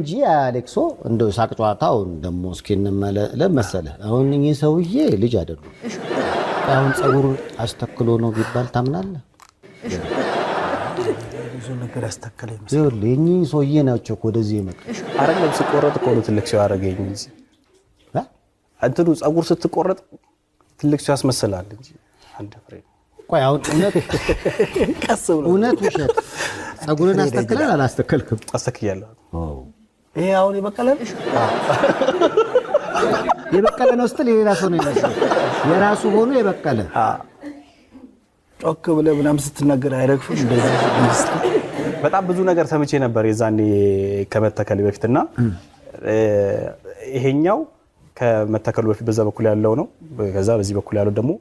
እንጂ አሌክሶ እንደው ሳቅ ጨዋታው ደሞ እስኪ ለመሰለ አሁን እኚህ ሰውዬ ልጅ አይደሉም። አሁን ጸጉር አስተክሎ ነው ቢባል ታምናለህ? ብዙ ነገር ያስተከለኝ ይኸውልህ እኚህ ሰውዬ ናቸው ወደዚህ የመጡ አይደለም። ስቆረጥ እኮ ነው ትልቅ ሰው ያደረገኝ እንጂ እንትኑ ጸጉር ስትቆረጥ ትልቅ ሰው ያስመስላል እንጂ አንድ ፍሬ። ቆይ አሁን እውነት ቀስ ብሎ እውነት ውሸት ጸጉርን አስተክለህ አላስተከልክም? አስተክያለሁ። ይሄ አሁን የበቀለ ነው ስትል የሌላ ሰው ነው የሚመስለው። የራሱ ሆኖ የበቀለ ጮክ ብለህ ምናምን ስትናገር አይረግፍም እንደዚህ። በጣም ብዙ ነገር ሰምቼ ነበር የዛኔ ከመተከል በፊትና ይሄኛው ከመተከሉ በፊት በዛ በኩል ያለው ነው። ከዛ በዚህ በኩል ያለው ደግሞ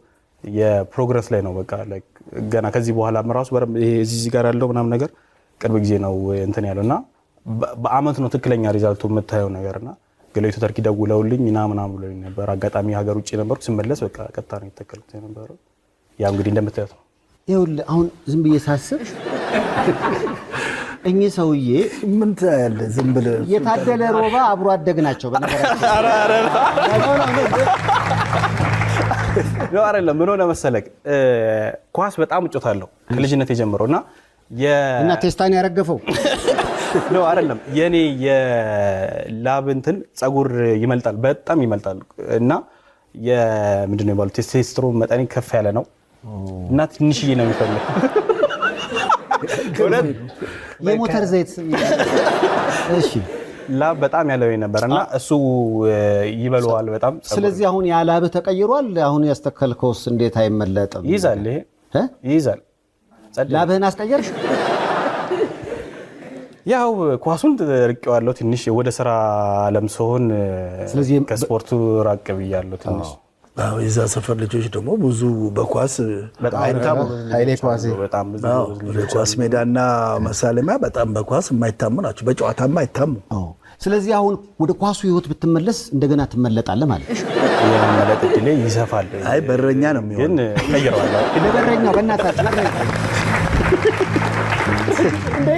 የፕሮግረስ ላይ ነው። በቃ ገና ከዚህ በኋላ ራሱ ይሄ እዚህ ጋር ያለው ምናምን ነገር ቅርብ ጊዜ ነው እንትን ያለውና በአመት ነው ትክክለኛ ሪዛልቱ የምታየው ነገርና ገለይቶ ተርኪ ደውለውልኝ ምናምን ብለውኝ ነበር። አጋጣሚ ሀገር ውጪ ነበርኩ። ስመለስ በቃ ቀጥታ ነው የተከሉት የነበረው። ያ እንግዲህ እንደምታዩት ነው። ይኸውልህ አሁን ዝም ብዬ ሳስብ እኚህ ሰውዬ ምን ታያለህ? ዝም ብለህ የታደለ ሮባ አብሮ አደግ ናቸው። በነገራችን ነው አይደለም። ምን ሆነ መሰለህ ኳስ በጣም እጮታለሁ ከልጅነት የጀመረውና እና ቴስታን ያረገፈው ነው አይደለም። የኔ የላብ እንትን ጸጉር ይመልጣል፣ በጣም ይመልጣል እና ምንድን ነው የሚባለው ቴስቶስትሮን መጠኔ ከፍ ያለ ነው እና ትንሽዬ ነው የሚፈልግ የሞተር ዘይት እሺ ላብ በጣም ያለው ነበርና እሱ ይበለዋል በጣም። ስለዚህ አሁን ያ ላብ ተቀይሯል። አሁን ያስተከልከውስ እንዴት አይመለጥም? ይይዛል። ይሄ ይይዛል። ላብህን አስቀየርሽ? ያው ኳሱን ርቄዋለሁ ትንሽ ወደ ስራ ዓለም ስሆን፣ ስለዚህ ከስፖርቱ ራቅ ብያለሁ ትንሽ። አዎ የዛ ሰፈር ልጆች ደግሞ ብዙ በኳስ አይታሙ። ኃይሌ ኳስ በጣም ብዙ ኳስ ሜዳና መሳለሚያ በጣም በኳስ የማይታሙ ናቸው፣ በጨዋታማ አይታሙ። ስለዚህ አሁን ወደ ኳሱ ህይወት ብትመለስ እንደገና ትመለጣለህ ማለት ነው። የመመለጥ እድሌ ይሰፋል። አይ በረኛ ነው የሚሆነው፣ ግን ቀይረዋለሁ። በረኛው በእናታችሁ በረኛ እንደ